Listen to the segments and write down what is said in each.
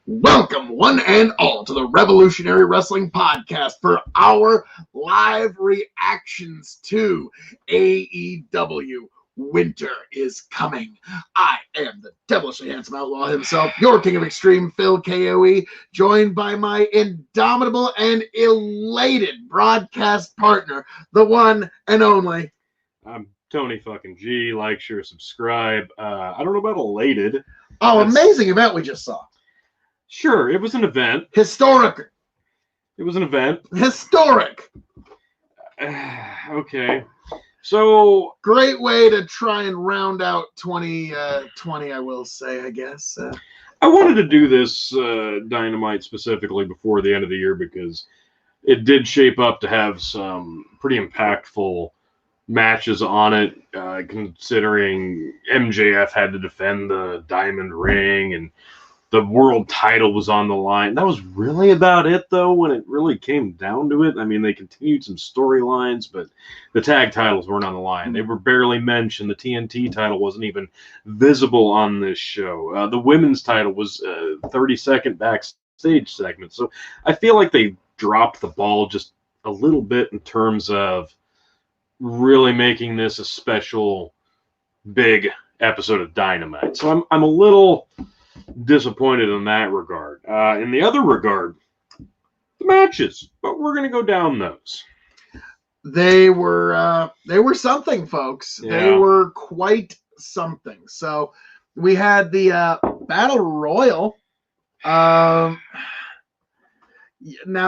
Welcome, one and all, to the Revolutionary Wrestling Podcast for our live reactions to AEW Winter is Coming. I am the devilishly handsome outlaw himself, your king of extreme, Phil K.O.E., joined by my indomitable and elated broadcast partner, the one and only. I'm Tony fucking G. Like, share, subscribe. I don't know about elated. Oh, amazing event we just saw. Sure, it was an event. Historic. It was an event. Historic. Okay. So, great way to try and round out 2020, I will say, I guess. I wanted to do this Dynamite specifically before the end of the year because it did shape up to have some pretty impactful matches on it, considering MJF had to defend the Diamond Ring and the world title was on the line. That was really about it, though, when it really came down to it. I mean, they continued some storylines, but the tag titles weren't on the line. They were barely mentioned. The TNT title wasn't even visible on this show. The women's title was a 30-second backstage segment. So I feel like they dropped the ball just a little bit in terms of really making this a special, big episode of Dynamite. So I'm a little disappointed in that regard. In the other regard, the matches, but we're going to go down those. They were something, folks. Yeah. They were quite something. So we had the Battle Royal. Now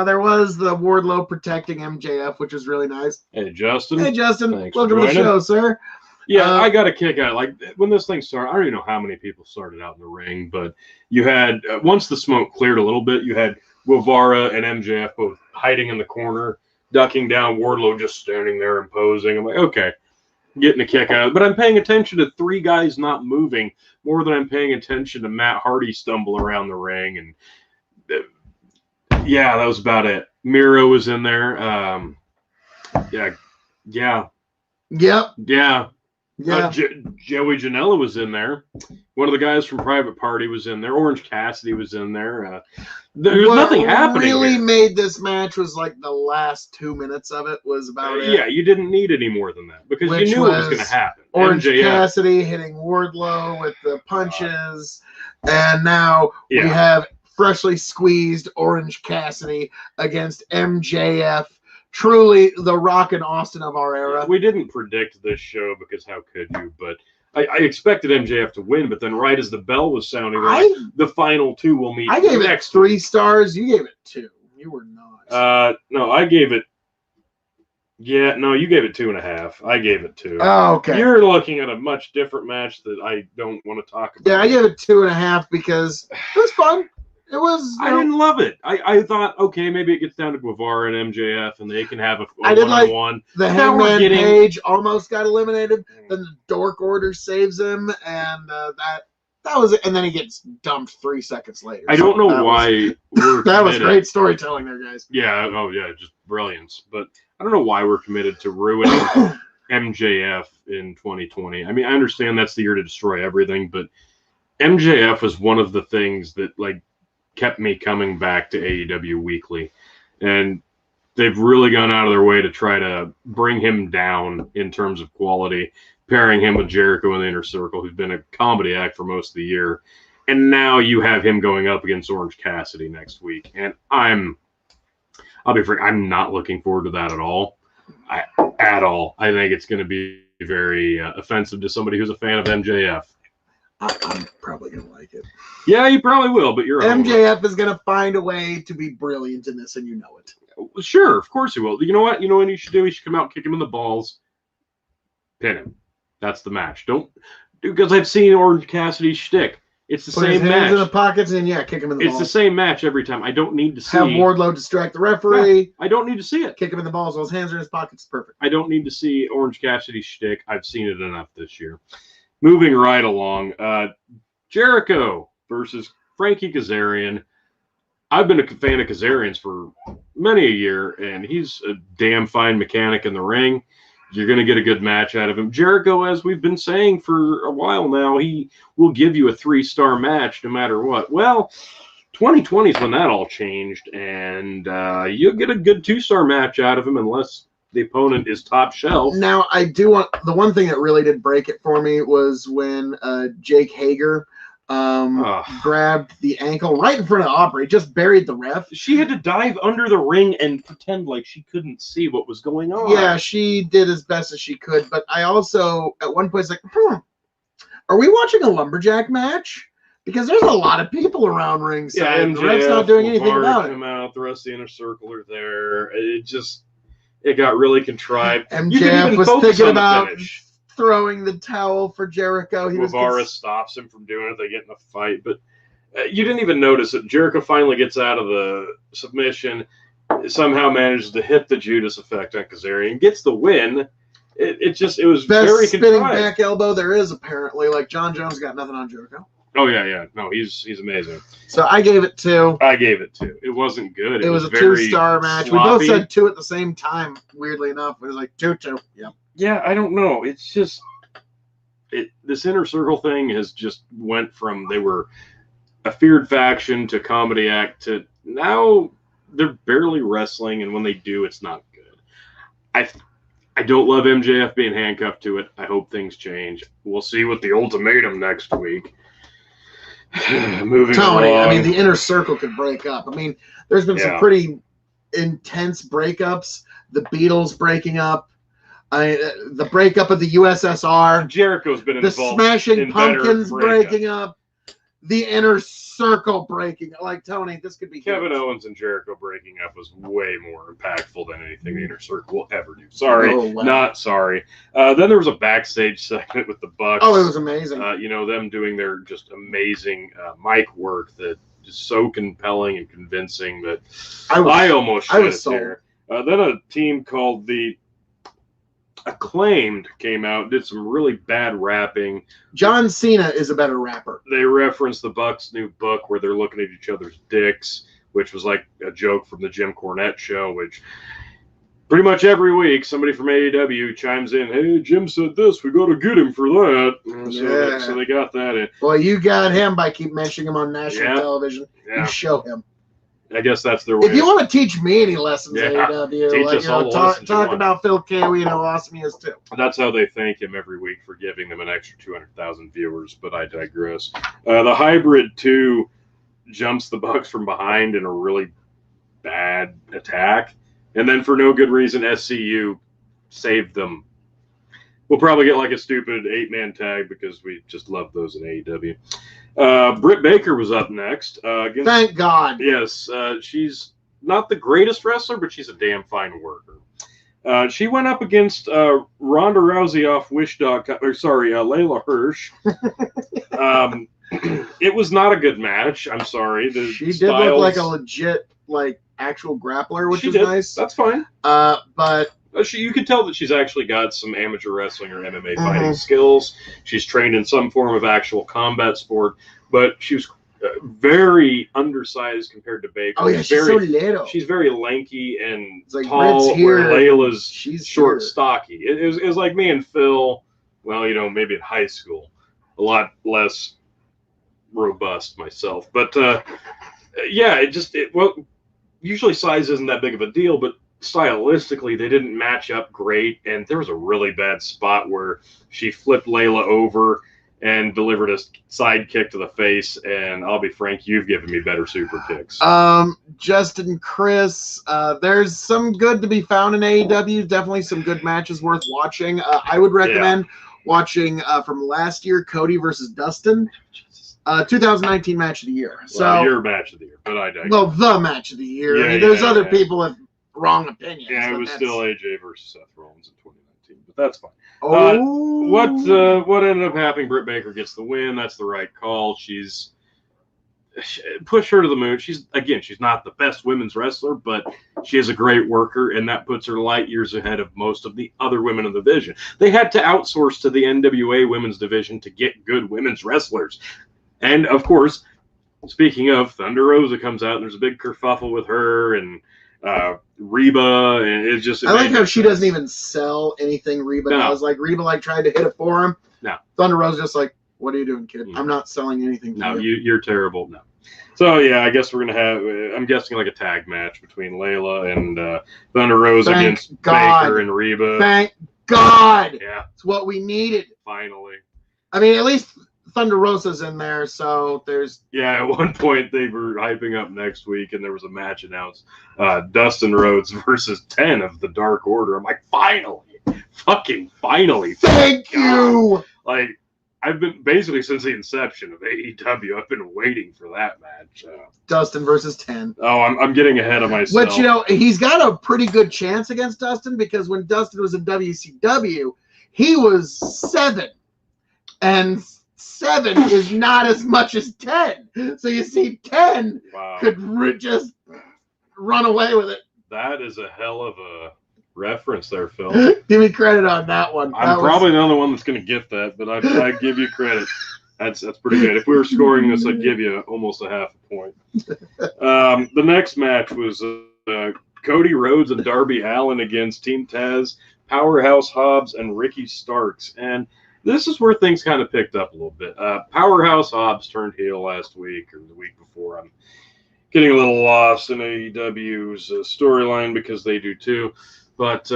there was the Wardlow protecting MJF, which was really nice. Hey, Justin. Hey, Justin. Thanks Welcome to the show, sir. Yeah, I got a kick out. Like, when this thing started, I don't even know how many people started out in the ring, but you had, once the smoke cleared a little bit, you had Guevara and MJF both hiding in the corner, ducking down, Wardlow just standing there and posing. I'm like, okay, getting a kick out. But I'm paying attention to three guys not moving more than I'm paying attention to Matt Hardy stumble around the ring. And yeah, that was about it. Miro was in there. Yep. Joey Janela was in there. One of the guys from Private Party was in there. Orange Cassidy was in there. There's nothing happening. What really here. Made this match was like the last 2 minutes of it was about it. Yeah, you didn't need any more than that because you knew what was going to happen. Orange Cassidy hitting Wardlow with the punches, and now we have freshly squeezed Orange Cassidy against MJF. Truly the Rock and Austin of our era. We didn't predict this show because how could you? But I expected MJF to win, but then right as the bell was sounding, the final two will meet. I gave it 3 stars. You gave it 2. You were not. No, I gave it. Yeah, no, you gave it 2.5. I gave it 2. Oh, okay. You're looking at a much different match that I don't want to talk about. Yeah, I gave it 2.5 because it was fun. It was. I didn't love it. I thought, okay, maybe it gets down to Guevara and MJF, and they can have a I did one-on-one. Like the Hangman Page almost got eliminated. Then the Dork Order saves him, and that was it. And then he gets dumped 3 seconds later. I don't know why we're that was great storytelling there, guys. Yeah. Oh, yeah. Just brilliance. But I don't know why we're committed to ruining MJF in 2020. I mean, I understand that's the year to destroy everything, but MJF was one of the things that, like, kept me coming back to AEW weekly, and they've really gone out of their way to try to bring him down in terms of quality, pairing him with Jericho in the Inner Circle, who's been a comedy act for most of the year, and now you have him going up against Orange Cassidy next week, and I'm not looking forward to that at all. I think it's going to be very offensive to somebody who's a fan of MJF. I'm probably going to like it. Yeah, you probably will, but MJF is going to find a way to be brilliant in this, and you know it. Sure, of course he will. You know what? You know what he should do? He should come out, kick him in the balls, pin him. That's the match. Because I've seen Orange Cassidy's shtick. It's the same match. Hands in the pockets and kick him in the balls. It's the same match every time. I don't need to see. Have Wardlow distract the referee. Yeah, I don't need to see it. Kick him in the balls while his hands are in his pockets. Perfect. I don't need to see Orange Cassidy's shtick. I've seen it enough this year. Moving right along, Jericho versus Frankie Kazarian. I've been a fan of Kazarian's for many a year, and he's a damn fine mechanic in the ring. You're going to get a good match out of him. Jericho, as we've been saying for a while now, he will give you a 3-star match no matter what. Well, 2020 is when that all changed, and you'll get a good 2-star match out of him unless the opponent is top shelf. Now, I do want the one thing that really did break it for me was when Jake Hager grabbed the ankle right in front of Aubrey, just buried the ref. She had to dive under the ring and pretend like she couldn't see what was going on. Yeah, she did as best as she could, but I also at one point was like, are we watching a lumberjack match? Because there's a lot of people around ringside. Yeah, and the ref's not doing anything about it. Out, the rest of the inner circle are there. It got really contrived. MJF was thinking about throwing the towel for Jericho. Guevara stops him from doing it. They get in a fight, but you didn't even notice it. Jericho finally gets out of the submission, somehow manages to hit the Judas effect on Kazarian, gets the win. It was best very spinning contrived. Back elbow there is, apparently. Like, John Jones got nothing on Jericho. Oh yeah. No, he's amazing. So I gave it 2. I gave it 2. It wasn't good. It was a very 2-star match. sloppy. We both said 2 at the same time. Weirdly enough, it was like 2-2. Yep. Yeah, I don't know. It's just this inner circle thing has just went from they were a feared faction to comedy act to now they're barely wrestling, and when they do, it's not good. I don't love MJF being handcuffed to it. I hope things change. We'll see with the ultimatum next week. Moving Tony, along. I mean, the inner circle could break up. I mean, there's been some pretty intense breakups. The Beatles breaking up. The breakup of the USSR. Jericho's been involved. The Smashing Pumpkins breaking up. The inner circle breaking up. Like, Tony, this could be Kevin huge. Owens and Jericho breaking up was way more impactful than anything the inner circle will ever do. Sorry, not sorry. Then there was a backstage segment with the Bucks. Oh, it was amazing. Them doing their just amazing mic work that is so compelling and convincing that I almost shed a tear. Then a team called the Acclaimed came out, did some really bad rapping. John Cena is a better rapper. They referenced the Bucks' new book where they're looking at each other's dicks, which was like a joke from the Jim Cornette show, which pretty much every week somebody from AEW chimes in, hey, Jim said this, we got to get him for that. So they got that in. Well, you got him by keep mentioning him on national television. Yeah. You show him. I guess that's their way. If you want to teach me any lessons, AEW, talk about Phil K.O.E. and how awesome he is too. That's how they thank him every week for giving them an extra 200,000 viewers, but I digress. The Hybrid 2 jumps the Bucks from behind in a really bad attack, and then for no good reason, SCU saved them. We'll probably get like a stupid 8-man tag because we just love those in AEW. Britt Baker was up next. Thank God. Yes, she's not the greatest wrestler, but she's a damn fine worker. She went up against Ronda Rousey off Wish.com, Layla Hirsch. It was not a good match. I'm sorry. She did look like a legit, actual grappler, which is nice. That's fine. But you could tell that she's actually got some amateur wrestling or MMA fighting skills. She's trained in some form of actual combat sport, but she was very undersized compared to Baker. Oh, yeah, she's so little. She's very lanky and like tall, where Layla's she's short, stocky. It was like me and Phil, maybe in high school. A lot less robust myself. But, usually size isn't that big of a deal, but stylistically, they didn't match up great, and there was a really bad spot where she flipped Layla over and delivered a side kick to the face, and I'll be frank, you've given me better super kicks. Justin, Chris, there's some good to be found in AEW, definitely some good matches worth watching. I would recommend watching from last year, Cody versus Dustin. 2019 match of the year. Well, your match of the year, but I digress. Well, the match of the year. There's other people with wrong opinions. Yeah, it was still AJ versus Seth Rollins in 2019, but that's fine. Oh. What ended up happening? Britt Baker gets the win. That's the right call. Push her to the moon. She's not the best women's wrestler, but she is a great worker, and that puts her light years ahead of most of the other women in the division. They had to outsource to the NWA women's division to get good women's wrestlers. And, of course, speaking of, Thunder Rosa comes out, and there's a big kerfuffle with her, and Reba, and it's just... I like how she doesn't even sell anything Reba does. Like, Reba, tried to hit it for him. No. Thunder Rosa just like, what are you doing, kid? I'm not selling anything to you. No, you're terrible. No. So yeah, I guess we're gonna have. I'm guessing like a tag match between Layla and Thunder Rosa against Baker and Reba. Thank God. Yeah, it's what we needed. Finally. I mean, at least Thunder Rosa's in there, so there's. Yeah, at one point they were hyping up next week, and there was a match announced: Dustin Rhodes versus 10 of the Dark Order. I'm like, finally, fucking finally. Thank you. Like. I've been basically since the inception of AEW. I've been waiting for that match. Dustin versus 10. Oh, I'm getting ahead of myself. Which he's got a pretty good chance against Dustin because when Dustin was in WCW, he was 7, and 7 is not as much as 10. So you see, 10 could just run away with it. That is a hell of a reference there, Phil. Give me credit on that one. I'm probably the only one that's going to get that, but I give you credit. That's pretty good. If we were scoring this, I'd give you almost a half a point. The next match was Cody Rhodes and Darby Allin against Team Taz, Powerhouse Hobbs, and Ricky Starks. And this is where things kind of picked up a little bit. Powerhouse Hobbs turned heel last week or the week before. I'm getting a little lost in AEW's storyline because they do too. But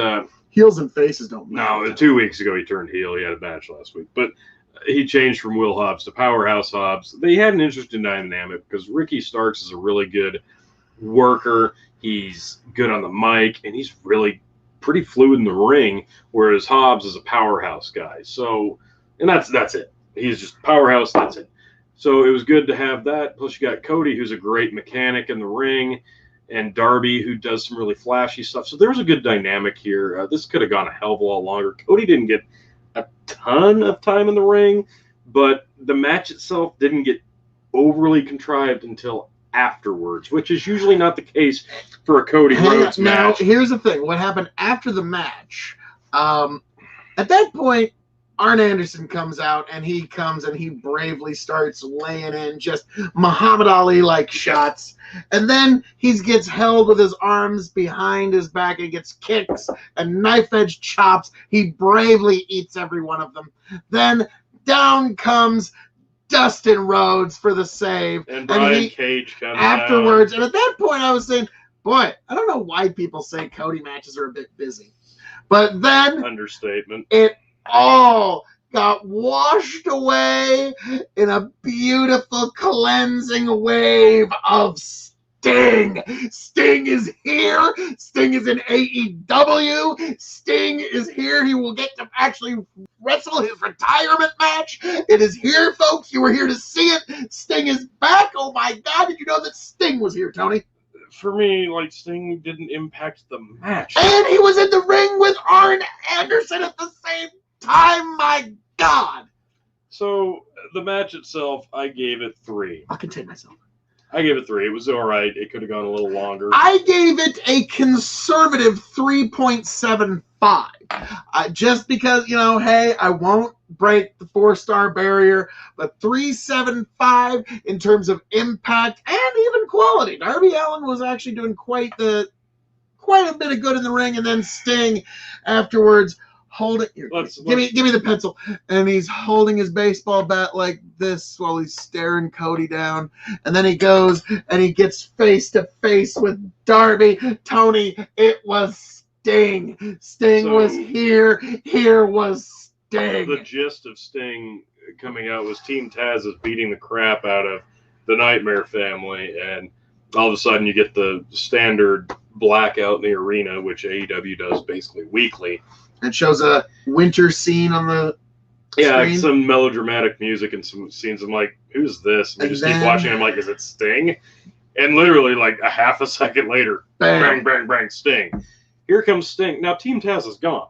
heels and faces don't matter. No, 2 weeks ago he turned heel. He had a match last week. But he changed from Will Hobbs to Powerhouse Hobbs. They had an interesting dynamic because Ricky Starks is a really good worker. He's good on the mic, and he's really pretty fluid in the ring, whereas Hobbs is a powerhouse guy. So, and that's it. He's just powerhouse, that's it. So it was good to have that. Plus you got Cody, who's a great mechanic in the ring, and Darby, who does some really flashy stuff. So there was a good dynamic here. This could have gone a hell of a lot longer. Cody didn't get a ton of time in the ring, but the match itself didn't get overly contrived until afterwards, which is usually not the case for a Cody Rhodes match. Now, here's the thing. What happened after the match, at that point, Arn Anderson comes out, and he bravely starts laying in just Muhammad Ali-like shots. And then he gets held with his arms behind his back and gets kicks and knife-edge chops. He bravely eats every one of them. Then down comes Dustin Rhodes for the save. And Brian Cage comes afterwards. And at that point, I was saying, boy, I don't know why people say Cody matches are a bit busy. But then... Understatement. It all got washed away in a beautiful cleansing wave of Sting. Sting is here. Sting is in AEW. Sting is here. He will get to actually wrestle his retirement match. It is here, folks. You were here to see it. Sting is back. Oh my God. Did you know that Sting was here, Tony? For me, like, Sting didn't impact the match. And he was in the ring with Arn Anderson at the same time. My God. So the match itself, I gave it 3. I'll contain myself. I gave it 3. It was all right. It could have gone a little longer. I gave it a conservative 3.75. Just because, hey, I won't break the 4-star barrier, but 3.75 in terms of impact and even quality. Darby Allin was actually doing quite a bit of good in the ring, and then Sting afterwards. Hold it. Give me the pencil. And he's holding his baseball bat like this while he's staring Cody down. And then he goes and he gets face to face with Darby. Tony, it was Sting. Sting was here. Here was Sting. The gist of Sting coming out was Team Taz is beating the crap out of the Nightmare Family. And all of a sudden you get the standard blackout in the arena, which AEW does basically weekly. It shows a winter scene on the screen. Like some melodramatic music and some scenes. I'm like, who's this? And we just keep watching. I'm like, is it Sting? And literally, like a half a second later, bang, bang, bang, Sting. Here comes Sting. Now, Team Taz is gone.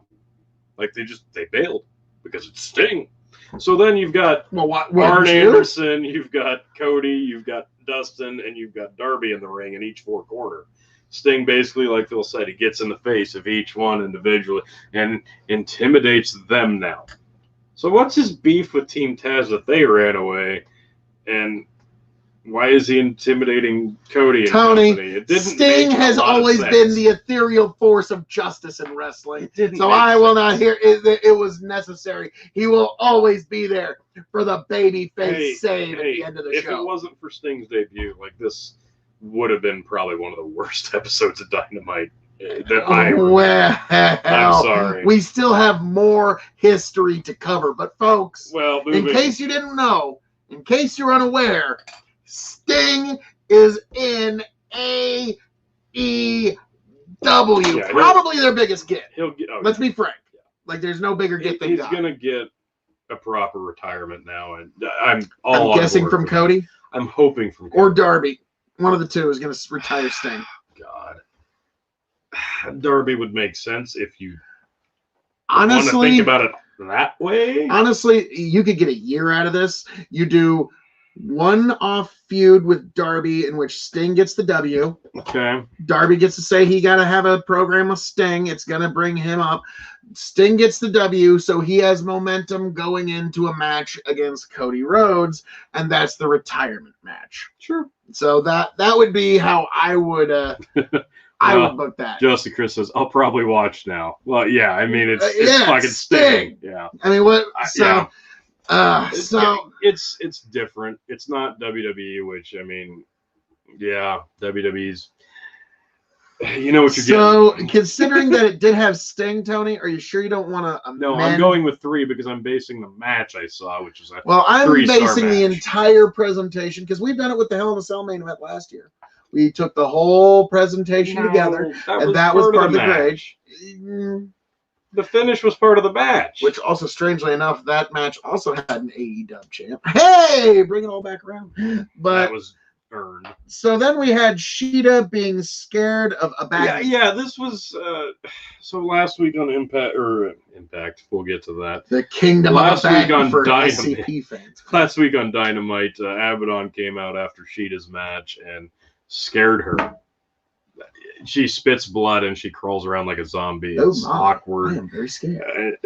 Like, they bailed because it's Sting. So then you've got Arn Anderson, you've got Cody, you've got Dustin, and you've got Darby in the ring in each 4 corner. Sting basically, like Phil said, he gets in the face of each one individually and intimidates them now. So what's his beef with Team Taz that they ran away? And Why is he intimidating Cody and Tony, company? It didn't Sting make a has lot of always sense. been the ethereal force of justice in wrestling. Didn't So make I will sense. not hear it was necessary. He will always be there for the babyface save at the end of the if show. If it wasn't for Sting's debut, like this would have been probably one of the worst episodes of Dynamite that I remember. Well, I'm sorry. We still have more history to cover. But folks, Well, in case you didn't know, in case you're unaware, Sting is in AEW. Yeah, Probably their biggest get. Let's be be frank. Like, there's no bigger get than he's God. going to get a proper retirement now, and I'm on guessing board from for Cody. that. I'm hoping from Cody. Or Darby. One of the two is going to retire Sting. God. Darby would make sense if you honestly want to think about it that way. Honestly, you could get a year out of this. You do one off feud with Darby in which Sting gets the W. Okay. Darby gets to say he got to have a program with Sting. It's going to bring him up. Sting gets the W, so he has momentum going into a match against Cody Rhodes, and that's the retirement match. Sure. So that would be how I would would book that. Justin Chris says, I'll probably watch now. Well, yeah, I mean, it's fucking Sting. Yeah. I mean, what? So, it's different. It's not WWE, which, I mean, yeah, WWE's, you know what you're getting. So, considering that it did have Sting, Tony, are you sure you don't want to amend? No, I'm going with 3 because I'm basing the match I saw, which is I'm basing the match. entire presentation, because we've done it with the Hell in a Cell main event last year. We took the whole presentation together, and that was part of the grade. The finish was part of the match. Which also, strangely enough, that match also had an AEW champ. Hey, bring it all back around. But that was earned. So then we had Sheeta being scared of a bag. Yeah, this was so last week on Impact, we'll get to that. The Kingdom last of week on for Dynamite. SCP fans. Last week on Dynamite, Abaddon came out after Sheeta's match and scared her. She spits blood and she crawls around like a zombie. It's awkward. I am very scared.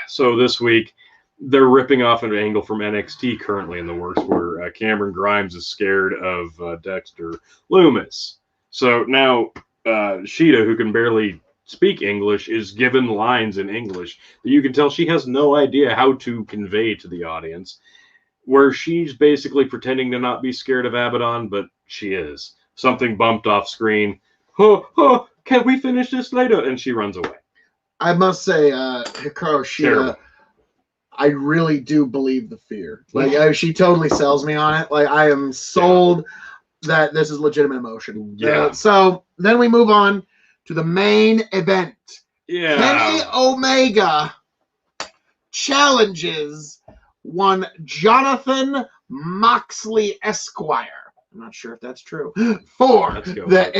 So this week, they're ripping off an angle from NXT currently in the works where Cameron Grimes is scared of Dexter Lumis. So now Sheeta, who can barely speak English, is given lines in English that you can tell she has no idea how to convey to the audience, where she's basically pretending to not be scared of Abaddon, but she is. Something bumped off screen. Oh, can we finish this later? And she runs away. I must say, Hikaru Shida, I really do believe the fear. Like, she totally sells me on it. Like, I am sold that this is legitimate emotion. Yeah. So then we move on to the main event. Yeah. Kenny Omega challenges one Jonathan Moxley Esquire. I'm not sure if that's true. For the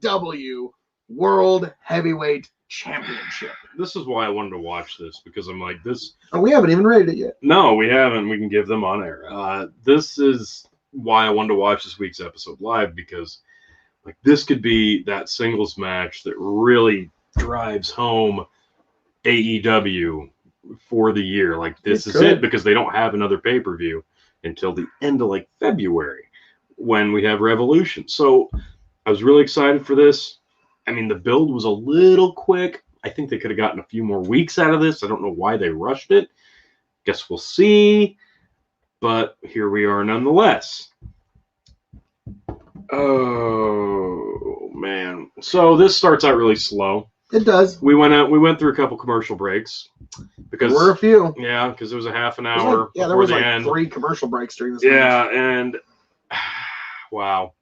AEW World Heavyweight Championship. This is why I wanted to watch this, because I'm like, this... Oh, we haven't even rated it yet. No, we haven't. We can give them on air. This is why I wanted to watch this week's episode live, because like this could be that singles match that really drives home AEW for the year. Like, this is it, because they don't have another pay-per-view until the end of like February, when we have Revolution. So I was really excited for this. I mean, the build was a little quick. I think they could have gotten a few more weeks out of this. I don't know why they rushed it. Guess we'll see. But here we are nonetheless. Oh, man. So this starts out really slow. It does. We went through a couple commercial breaks. Because there were a few. Yeah, because there was a half an hour. There was like 3 commercial breaks during this match. Yeah, and wow.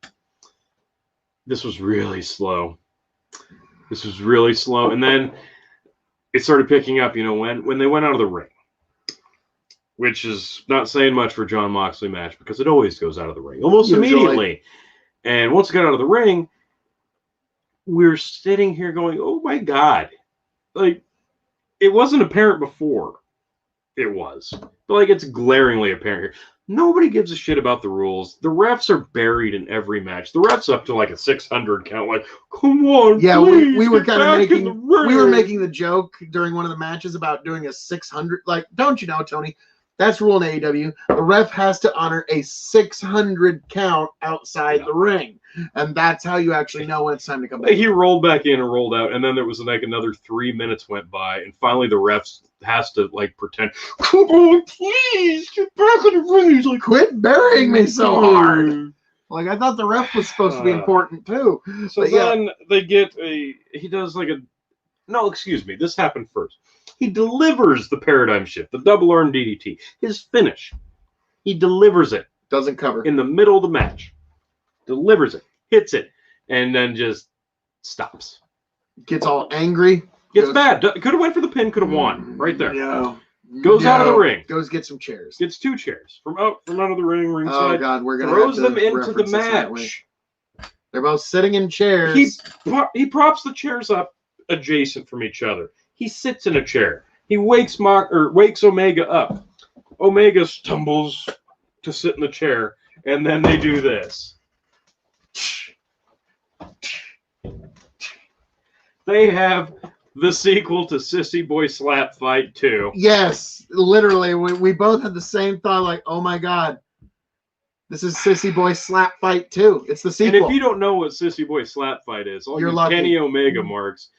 This was really slow. And then it started picking up, when they went out of the ring, which is not saying much for Jon Moxley match, because it always goes out of the ring almost immediately. And once it got out of the ring, we're sitting here going, oh my God. Like, it wasn't apparent before. It was. But like, it's glaringly apparent here. Nobody gives a shit about the rules. The refs are buried in every match. The refs up to like a 600 count. Like, come on, yeah, please, we were kind of making the joke during one of the matches about doing a 600. Like, don't you know, Tony? That's rule in AEW. The ref has to honor a 600 count outside the ring. And that's how you actually know when it's time to come back. He rolled back in and rolled out, and then there was like another 3 minutes went by, and finally the ref has to like pretend, come on, please, get back in the ring. He's like, quit burying me so hard. Like, I thought the ref was supposed to be important too. So but then they get he does like a, no, excuse me, this happened first. He delivers the paradigm shift, the double arm DDT, his finish. He delivers it. Doesn't cover. In the middle of the match. Delivers it, hits it, and then just stops. Gets all angry. Gets mad. Could have went for the pin, could have won. Right there. No. Goes out of the ring. Goes get some chairs. Gets 2 chairs from out of the ring. Ringside. Oh, God. We're going to throws them into the match. They're both sitting in chairs. He props the chairs up adjacent from each other. He sits in a chair. He wakes Omega up. Omega stumbles to sit in the chair, and then they do this. They have the sequel to Sissy Boy Slap Fight 2. Yes, literally. We both had the same thought, like, oh my God, this is Sissy Boy Slap Fight 2. It's the sequel. And if you don't know what Sissy Boy Slap Fight is, all you're you lucky. Kenny Omega marks,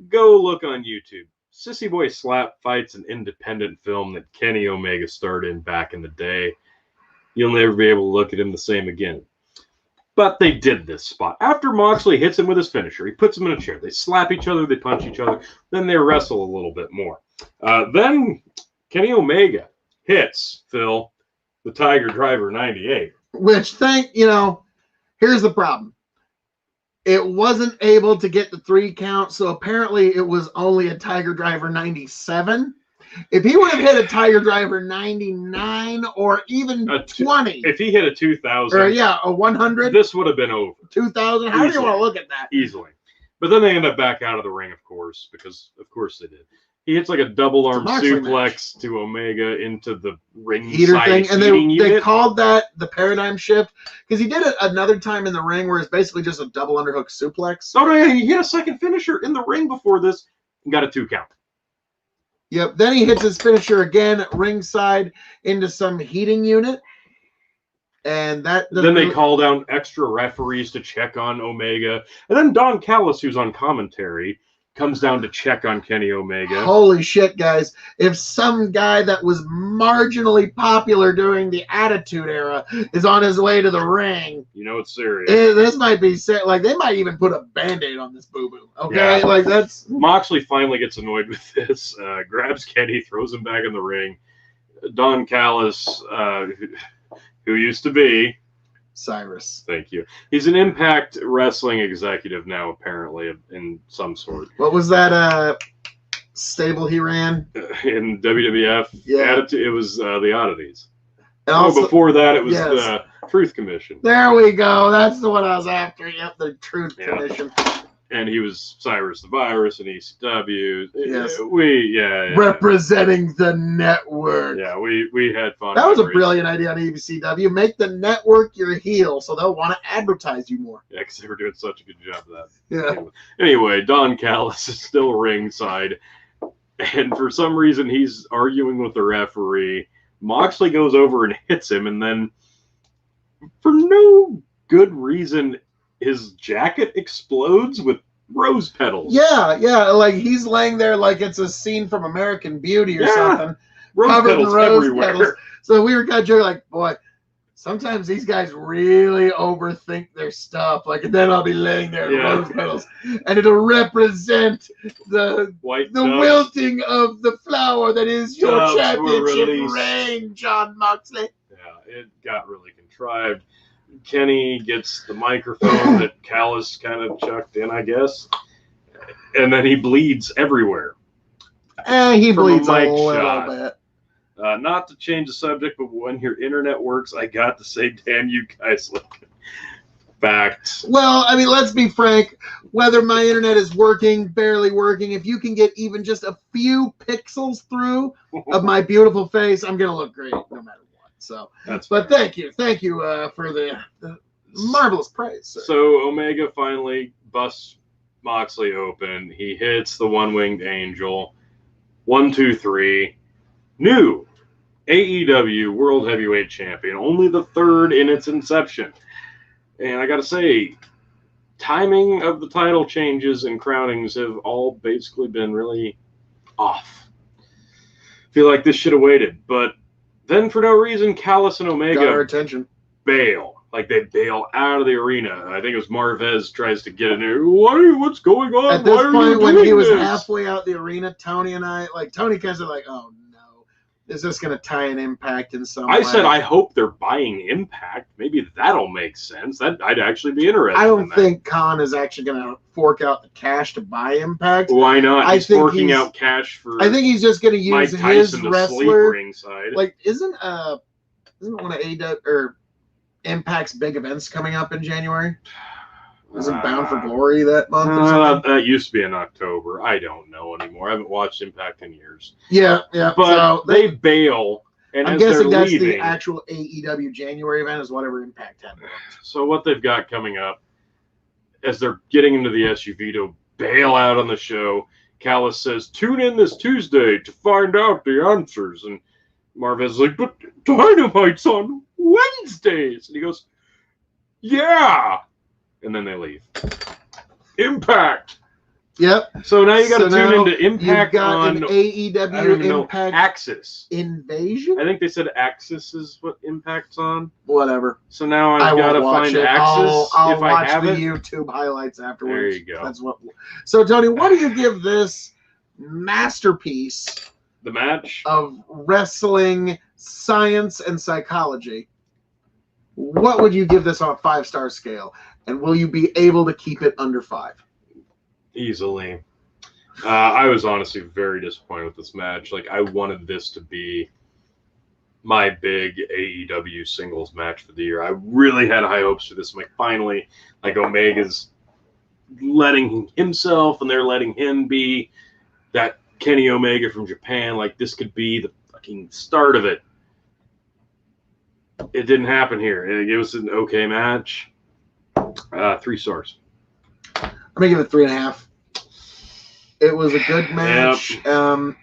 go look on YouTube. Sissy Boy Slap Fight's an independent film that Kenny Omega starred in back in the day. You'll never be able to look at him the same again. But they did this spot. After Moxley hits him with his finisher, he puts him in a chair. They slap each other, they punch each other, then they wrestle a little bit more. Then Kenny Omega hits Phil, the Tiger Driver 98. Which, here's the problem. It wasn't able to get the 3 count, so apparently it was only a Tiger Driver 97. If he would have hit a Tiger Driver 99 or even 20. If he hit a 2000. Or, a 100. This would have been over. 2000. How do you want to look at that? Easily. But then they end up back out of the ring, of course, because of course they did. He hits like a double arm suplex to Omega into the ring heater thing, and they called that the paradigm shift because he did it another time in the ring where it's basically just a double underhook suplex. Oh no, he hit a second finisher in the ring before this and got a 2 count. Yep. Then he hits his finisher again ringside into some heating unit, and then they call down extra referees to check on Omega, and then Don Callis, who's on commentary, comes down to check on Kenny Omega. Holy shit, guys. If some guy that was marginally popular during the Attitude Era is on his way to the ring, you know it's serious. This might be like they might even put a Band-Aid on this boo-boo. Okay? Yeah. Like that's Moxley finally gets annoyed with this, grabs Kenny, throws him back in the ring. Don Callis, who used to be Cyrus. Thank you. He's an Impact Wrestling executive now, apparently, in some sort. What was that stable he ran? In WWF? Yeah. It was the Oddities. Also, before that, it was the Truth Commission. There we go. That's the one I was after. Yep, the Truth Commission. And he was Cyrus the Virus in ECW. Yes. Representing the network. Yeah, we had fun. That was a brilliant idea on ECW. Make the network your heel so they'll want to advertise you more. Yeah, because they were doing such a good job of that. Yeah. Anyway, Don Callis is still ringside. And for some reason, he's arguing with the referee. Moxley goes over and hits him. And then, for no good reason, his jacket explodes with rose petals. Yeah, like he's laying there like it's a scene from American Beauty or something. Rose petals everywhere. Petals. So we were kind of joking, like, boy, sometimes these guys really overthink their stuff. Like, and then I'll be laying there in rose petals, and it'll represent the wilting of the flower that is your championship reign, Jon Moxley. Yeah, it got really contrived. Kenny gets the microphone that Callis kind of chucked in, I guess. And then he bleeds everywhere. He bleeds a little bit. Not to change the subject, but when your internet works, I got to say, damn you guys. Fact. Well, I mean, let's be frank. Whether my internet is working, barely working, if you can get even just a few pixels through of my beautiful face, I'm going to look great no matter what. So, thank you for the marvelous praise, sir. So Omega finally busts Moxley open. He hits the one-winged angel. 1, 2, 3. New AEW World Heavyweight Champion, only the third in its inception. And I got to say, timing of the title changes and crownings have all basically been really off. Feel like this should have waited, but then for no reason, Callis and Omega got our attention. Bail. Like they bail out of the arena. I think it was Marvez tries to get in there. What's going on? At this point, when he was this? halfway out the arena, Tony kind of like, oh no, is this going to tie an Impact in some way? I said, I hope they're buying Impact. Maybe that'll make sense. That I'd actually be interested. I don't think Khan is actually going to fork out the cash to buy Impact. Why not? He's forking out cash for. I think he's just going to use his wrestler. Ringside. Like, isn't one of AEW or Impact's big events coming up in January? Isn't Bound for Glory that month or something? That used to be in October. I don't know anymore. I haven't watched Impact in years. Yeah. But so they bail, and I'm guessing that's the actual AEW January event is whatever Impact had. So what they've got coming up, as they're getting into the SUV to bail out on the show, Callis says, tune in this Tuesday to find out the answers. And Marvez is like, but Dynamite's on Wednesdays. And he goes, yeah. And then they leave. Impact. Yep. So now you got to tune into Impact on AEW Impact Axis Invasion. I think they said Axis is what Impact's on. Whatever. So now I've got to find Axis. I'll if watch I have the it. YouTube highlights afterwards. There you go. That's what. So Tony, what do you give this masterpiece? The match of wrestling science and psychology. What would you give this on a 5-star scale? And will you be able to keep it under 5? Easily. I was honestly very disappointed with this match. Like, I wanted this to be my big AEW singles match for the year. I really had high hopes for this. I'm like, finally, like Omega's letting himself and they're letting him be that Kenny Omega from Japan. Like, this could be the fucking start of it. It didn't happen here. It was an okay match. 3 stars. I'm gonna give it 3.5. It was a good match. Yep.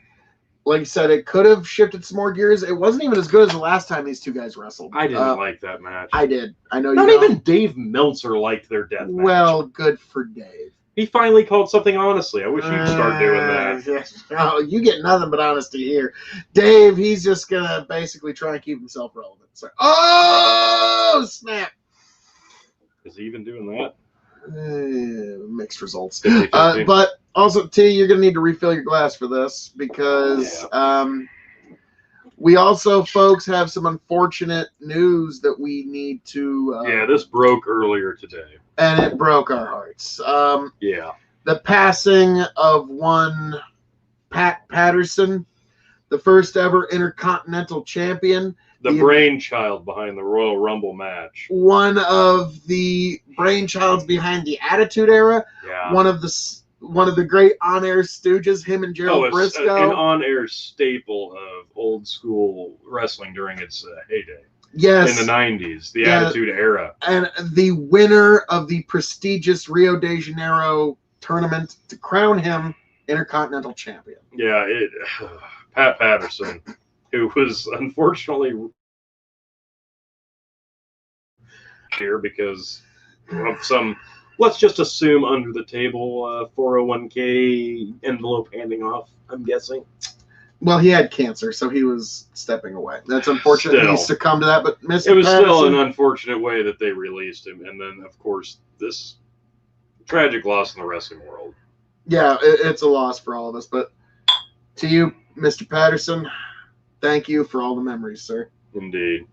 Like I said, it could have shifted some more gears. It wasn't even as good as the last time these two guys wrestled. I didn't like that match. I did. I know you Not even Dave Meltzer liked their death match. Well, good for Dave. He finally called something honestly. I wish he'd start doing that. Yes. Oh, you get nothing but honesty here. Dave, he's just going to basically try and keep himself relevant. So, oh, snap. Is he even doing that? Mixed results. 50-50. But also, T, you're going to need to refill your glass for this because we also, folks, have some unfortunate news that we need to... this broke earlier today. And it broke our hearts. The passing of one Pat Patterson, the first ever Intercontinental Champion. The brainchild behind the Royal Rumble match. One of the brainchilds behind the Attitude Era. Yeah. One of the great on-air stooges, him and Gerald Briscoe. An on-air staple of old school wrestling during its heyday. Yes. In the 90s, the Attitude Era. And the winner of the prestigious Rio de Janeiro tournament to crown him Intercontinental Champion. Yeah, Pat Patterson, who was unfortunately here because of some, let's just assume, under the table 401k envelope handing off, I'm guessing. Well, he had cancer, so he was stepping away. That's unfortunate. He succumbed to that, but Mr. It was Patterson, still an unfortunate way that they released him, and then, of course, this tragic loss in the wrestling world. Yeah, it's a loss for all of us, but to you, Mr. Patterson, thank you for all the memories, sir. Indeed.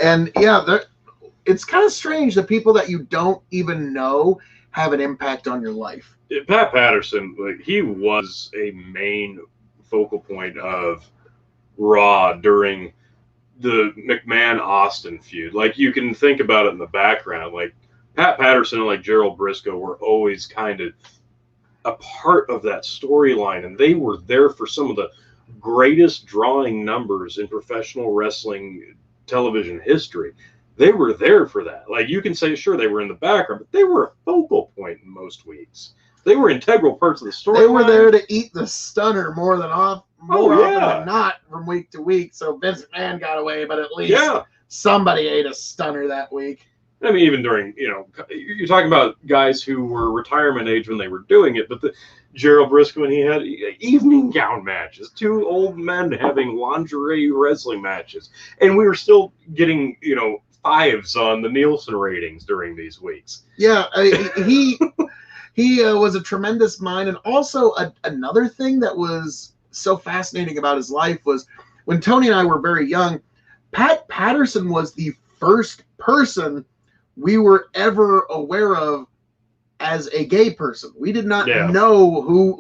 And, it's kind of strange that people that you don't even know have an impact on your life. Pat Patterson, he was a main focal point of Raw during the McMahon-Austin feud. Like, you can think about it in the background. Like, Pat Patterson and, like, Gerald Briscoe were always kind of a part of that storyline, and they were there for some of the greatest drawing numbers in professional wrestling television history. They were there for that. Like, you can say, sure, they were in the background, but they were a focal point in most weeks. They were integral parts of the story. They were there to eat the stunner more often than not from week to week. So Vince McMahon got away, but at least somebody ate a stunner that week. I mean, even during, you're talking about guys who were retirement age when they were doing it, but Gerald Briscoe, when he had evening gown matches, 2 old men having lingerie wrestling matches, and we were still getting, 5s on the Nielsen ratings during these weeks. Yeah, he was a tremendous mind, and also another thing that was so fascinating about his life was when Tony and I were very young, Pat Patterson was the first person we were ever aware of as a gay person. We did not know who,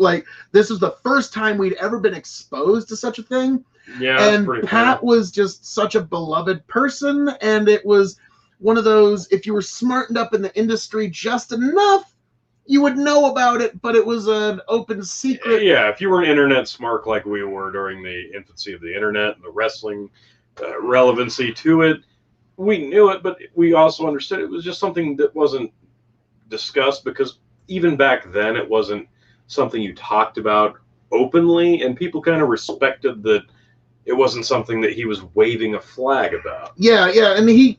this was the first time we'd ever been exposed to such a thing. Yeah, and Pat was just such a beloved person, and it was one of those, if you were smartened up in the industry just enough, you would know about it, but it was an open secret. Yeah, if you were an internet smart like we were during the infancy of the internet and the wrestling relevancy to it, we knew it, but we also understood it was just something that wasn't discussed, because even back then it wasn't something you talked about openly, and people kind of respected that it wasn't something that he was waving a flag about. Yeah, and he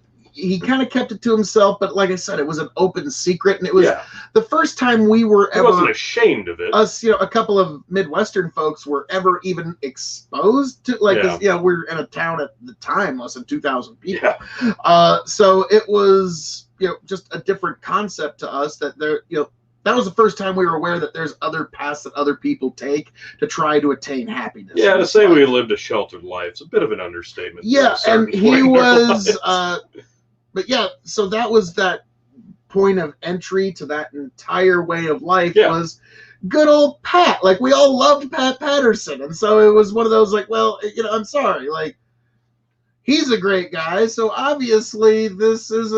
kind of kept it to himself, but like I said, it was an open secret, and it was the first time we were ever... He wasn't ashamed of it. Us, a couple of Midwestern folks were ever even exposed to, we're in a town at the time, less than 2,000 people. Yeah. So it was, just a different concept to us that there, that was the first time we were aware that there's other paths that other people take to try to attain happiness. Yeah, to say we lived a sheltered life is a bit of an understatement. Yeah, and he was... But yeah, so that was that point of entry to that entire way of life was good old Pat. We all loved Pat Patterson. And so it was one of those I'm sorry, he's a great guy. So obviously this is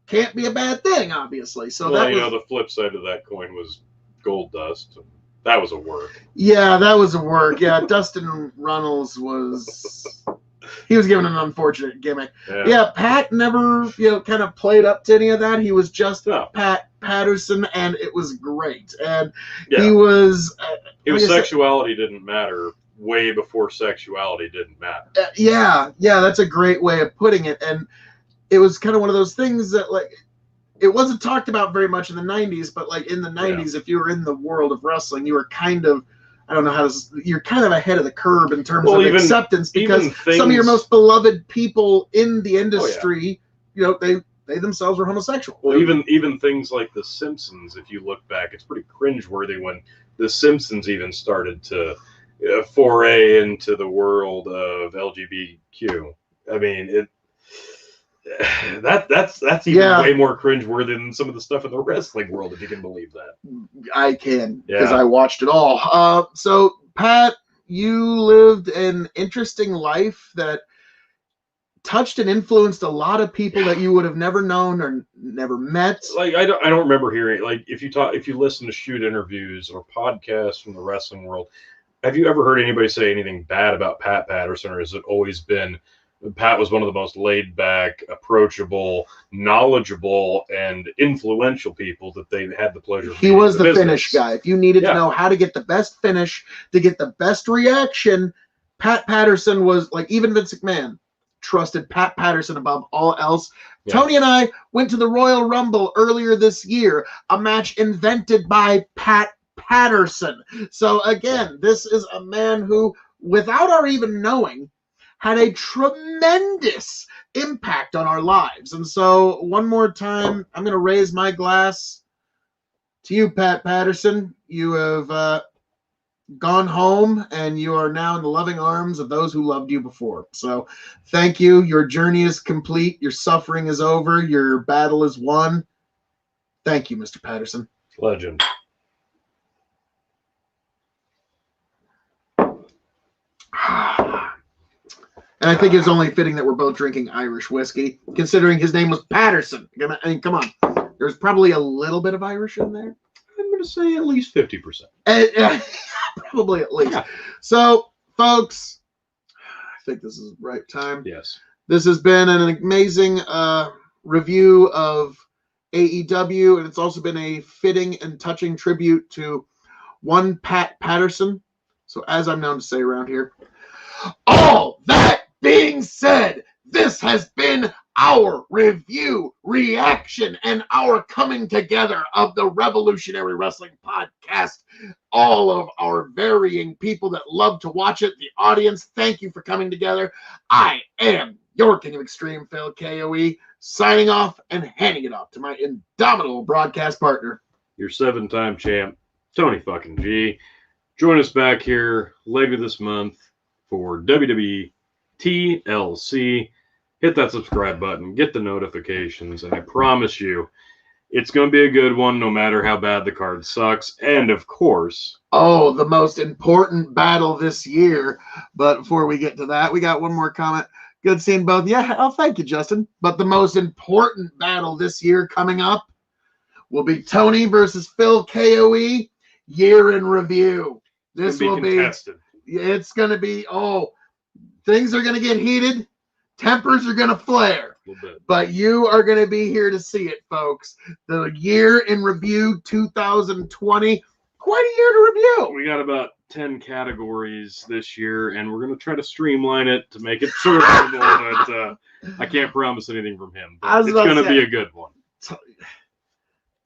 can't be a bad thing, obviously. So the flip side of that coin was Gold Dust. That was a work. Yeah, that was a work. Yeah, Dustin Runnels was... He was given an unfortunate gimmick. Yeah, Pat never, kind of played up to any of that. He was just Pat Patterson, and it was great. And he was... sexuality didn't matter way before sexuality didn't matter. Yeah, that's a great way of putting it. And it was kind of one of those things that, it wasn't talked about very much in the 90s, but, in the 90s, if you were in the world of wrestling, you were kind of... I don't know how to... You're kind of ahead of the curve in terms of acceptance, because some of your most beloved people in the industry, they themselves were homosexual. Well, even things like The Simpsons, if you look back, it's pretty cringeworthy when The Simpsons even started to foray into the world of LGBTQ. I mean, that's even way more cringeworthy than some of the stuff in the wrestling world, if you can believe that. I can, because I watched it all. So, Pat, you lived an interesting life that touched and influenced a lot of people that you would have never known or never met. I don't remember hearing, if you listen to shoot interviews or podcasts from the wrestling world, have you ever heard anybody say anything bad about Pat Patterson, or has it always been Pat was one of the most laid-back, approachable, knowledgeable, and influential people that they had the pleasure of He was the finish guy. If you needed to know how to get the best finish, to get the best reaction, Pat Patterson was, even Vince McMahon trusted Pat Patterson above all else. Yeah. Tony and I went to the Royal Rumble earlier this year, a match invented by Pat Patterson. So, again, this is a man who, without our even knowing, had a tremendous impact on our lives. And so, one more time, I'm going to raise my glass to you, Pat Patterson. You have gone home, and you are now in the loving arms of those who loved you before. So, thank you. Your journey is complete. Your suffering is over. Your battle is won. Thank you, Mr. Patterson. Legend. And I think it's only fitting that we're both drinking Irish whiskey, considering his name was Patterson. I mean, come on. There's probably a little bit of Irish in there. I'm going to say at least 50%. Probably at least. Yeah. So, folks, I think this is the right time. Yes. This has been an amazing review of AEW, and it's also been a fitting and touching tribute to one Pat Patterson. So, as I'm known to say around here, all that being said, this has been our review, reaction, and our coming together of the Revolutionary Wrestling Podcast. All of our varying people that love to watch it, the audience, thank you for coming together. I am your King of Extreme, Phil K.O.E., signing off and handing it off to my indomitable broadcast partner, your 7-time champ, Tony fucking G. Join us back here later this month for WWE TLC. Hit that subscribe button, get the notifications, and I promise you, it's going to be a good one no matter how bad the card sucks. And, of course... oh, the most important battle this year. But before we get to that, we got one more comment. Good seeing both. Yeah, oh, thank you, Justin. But the most important battle this year coming up will be Tony versus Phil K.O.E. Year in review. This will be contested. It's going to be, things are going to get heated. Tempers are going to flare. But you are going to be here to see it, folks. The Year in Review 2020. Quite a year to review. We got about 10 categories this year, and we're going to try to streamline it to make it serviceable, but I can't promise anything from him. It's going to be a good one.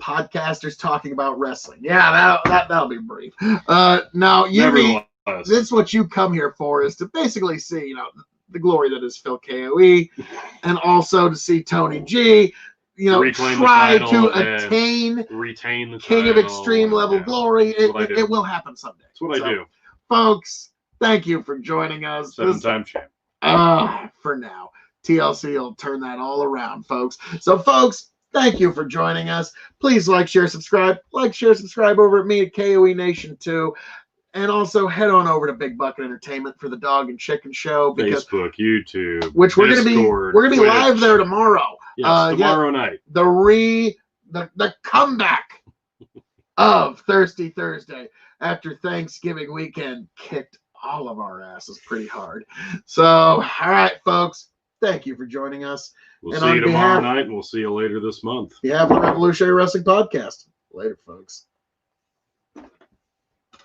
Podcasters talking about wrestling. Yeah, that'll be brief. Now, this is what you come here for, is to basically see, the glory that is Phil K.O.E. and also to see Tony G, try to retain the King of Extreme level glory. It will happen someday. That's what I do. Folks, thank you for joining us. 7-time champ. For now. TLC will turn that all around, folks. So, folks, thank you for joining us. Please like, share, subscribe. Like, share, subscribe over at me at KOE Nation 2. And also head on over to Big Bucket Entertainment for the Dog and Chicken Show. Facebook, YouTube, which we're gonna be live there tomorrow. Yes, tomorrow night. The comeback of Thirsty Thursday after Thanksgiving weekend kicked all of our asses pretty hard. So, all right, folks, thank you for joining us. We'll see you tomorrow night, and we'll see you later this month. Yeah, for the Revolutionary Wrestling Podcast. Later, folks.